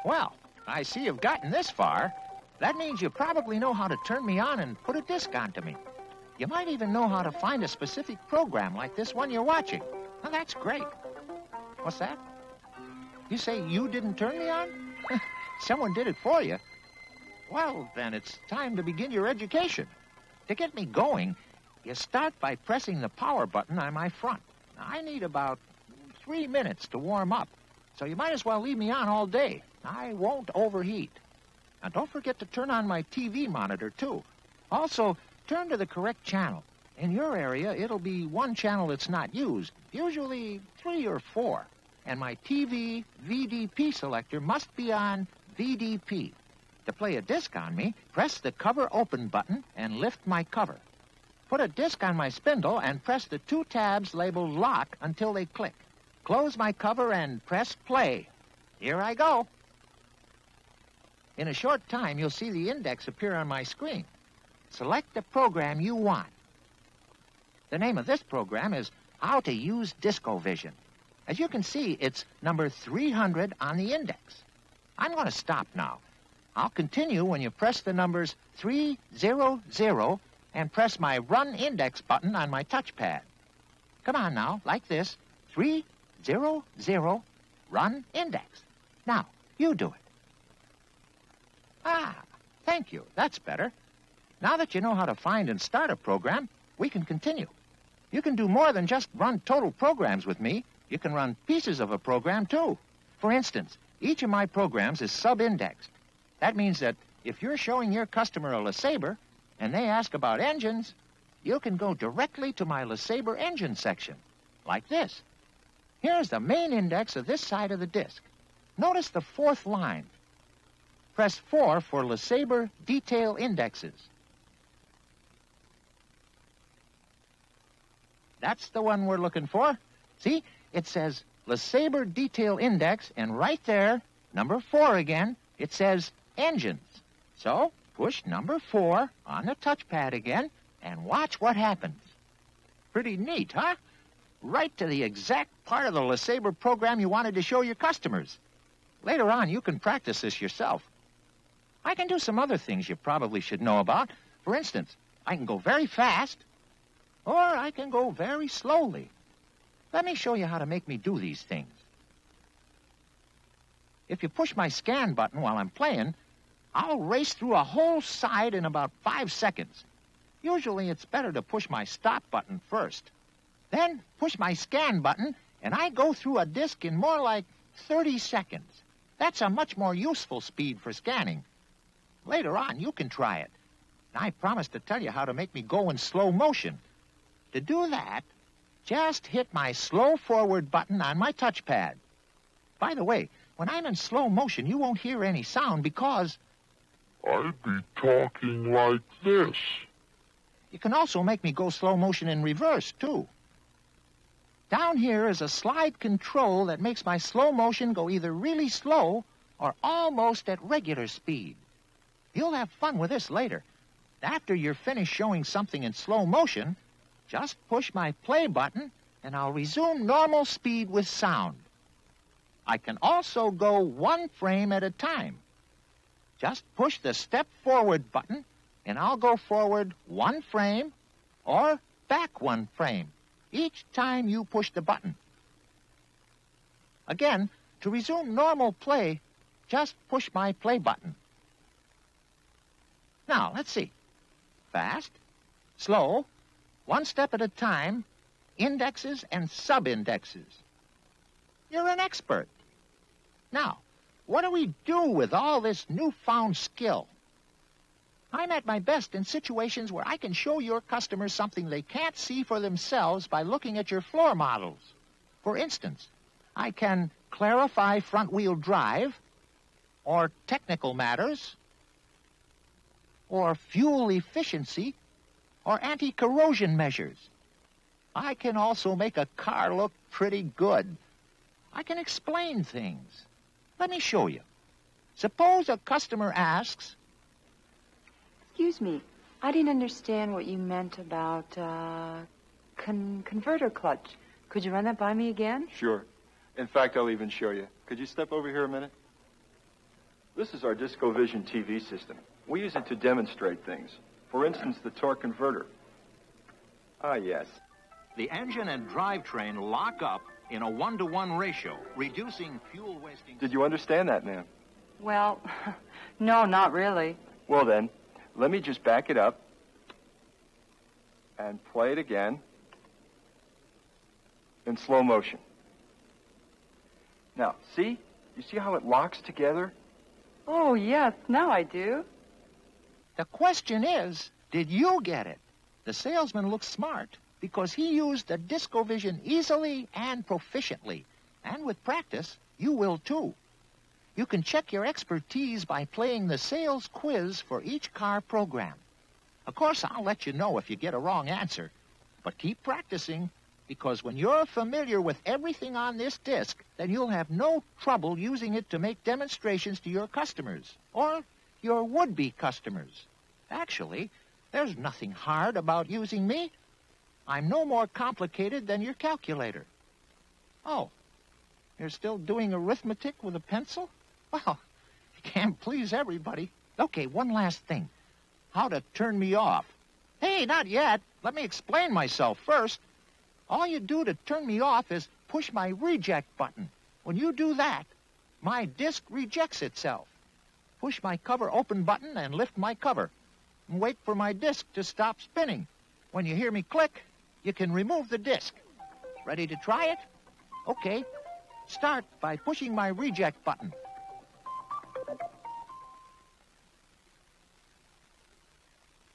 Well, I see you've gotten this far. That means you probably know how to turn me on and put a disc onto me. You might even know how to find a specific program like this one you're watching. Well, that's great. What's that? You say you didn't turn me on? Someone did it for you. Well, then it's time to begin your education. To get me going, you start by pressing the power button on my front. Now, I need about 3 minutes to warm up, so you might as well leave me on all day. I won't overheat. Now, don't forget to turn on my TV monitor, too. Also, turn to the correct channel. In your area, it'll be one channel that's not used, usually 3 or 4. And my TV VDP selector must be on VDP. To play a disc on me, press the cover open button and lift my cover. Put a disc on my spindle and press the 2 tabs labeled lock until they click. Close my cover and press play. Here I go. In a short time, you'll see the index appear on my screen. Select the program you want. The name of this program is How to Use DiscoVision. As you can see, it's number 300 on the index. I'm going to stop now. I'll continue when you press the numbers 300 and press my Run Index button on my touchpad. Come on now, like this. 300, Run Index. Now, you do it. Ah, thank you. That's better. Now that you know how to find and start a program, we can continue. You can do more than just run total programs with me. You can run pieces of a program, too. For instance, each of my programs is sub-indexed. That means that if you're showing your customer a LeSabre and they ask about engines, you can go directly to my LeSabre engine section, like this. Here's the main index of this side of the disc. Notice the 4th line. Press 4 for LeSabre detail indexes. That's the one we're looking for. See, it says LeSabre detail index, and right there, number 4 again, it says engines. So, push number 4 on the touchpad again, and watch what happens. Pretty neat, huh? Right to the exact part of the LeSabre program you wanted to show your customers. Later on, you can practice this yourself. I can do some other things you probably should know about. For instance, I can go very fast, or I can go very slowly. Let me show you how to make me do these things. If you push my scan button while I'm playing, I'll race through a whole side in about 5 seconds. Usually it's better to push my stop button first. Then push my scan button, and I go through a disc in more like 30 seconds. That's a much more useful speed for scanning. Later on, you can try it. I promise to tell you how to make me go in slow motion. To do that, just hit my slow forward button on my touchpad. By the way, when I'm in slow motion, you won't hear any sound because I'd be talking like this. You can also make me go slow motion in reverse, too. Down here is a slide control that makes my slow motion go either really slow or almost at regular speed. You'll have fun with this later. After you're finished showing something in slow motion, just push my play button and I'll resume normal speed with sound. I can also go 1 frame at a time. Just push the step forward button and I'll go forward 1 frame or back 1 frame each time you push the button. Again, to resume normal play, just push my play button. Now, let's see. Fast, slow, 1 step at a time, indexes and sub-indexes. You're an expert. Now, what do we do with all this newfound skill? I'm at my best in situations where I can show your customers something they can't see for themselves by looking at your floor models. For instance, I can clarify front-wheel drive, or technical matters, or fuel efficiency, or anti-corrosion measures. I can also make a car look pretty good. I can explain things. Let me show you. Suppose a customer asks, Excuse me, I didn't understand what you meant about converter clutch. Could you run that by me again? Sure. In fact, I'll even show you. Could you step over here a minute? This is our DiscoVision TV system. We use it to demonstrate things. For instance, the torque converter. Ah, yes. The engine and drivetrain lock up in a 1-to-1 ratio, reducing fuel wasting. Did you understand that, ma'am? Well, no, not really. Well, then, let me just back it up and play it again in slow motion. Now, see? You see how it locks together? Oh, yes, now I do. The question is, did you get it? The salesman looks smart because he used the DiscoVision easily and proficiently. And with practice, you will too. You can check your expertise by playing the sales quiz for each car program. Of course, I'll let you know if you get a wrong answer. But keep practicing, because when you're familiar with everything on this disc, then you'll have no trouble using it to make demonstrations to your customers or your would-be customers. Actually, there's nothing hard about using me. I'm no more complicated than your calculator. Oh, you're still doing arithmetic with a pencil? Well, you can't please everybody. Okay, one last thing. How to turn me off. Hey, not yet. Let me explain myself first. All you do to turn me off is push my reject button. When you do that, my disc rejects itself. Push my cover open button and lift my cover. And wait for my disc to stop spinning. When you hear me click, you can remove the disc. Ready to try it? Okay. Start by pushing my reject button.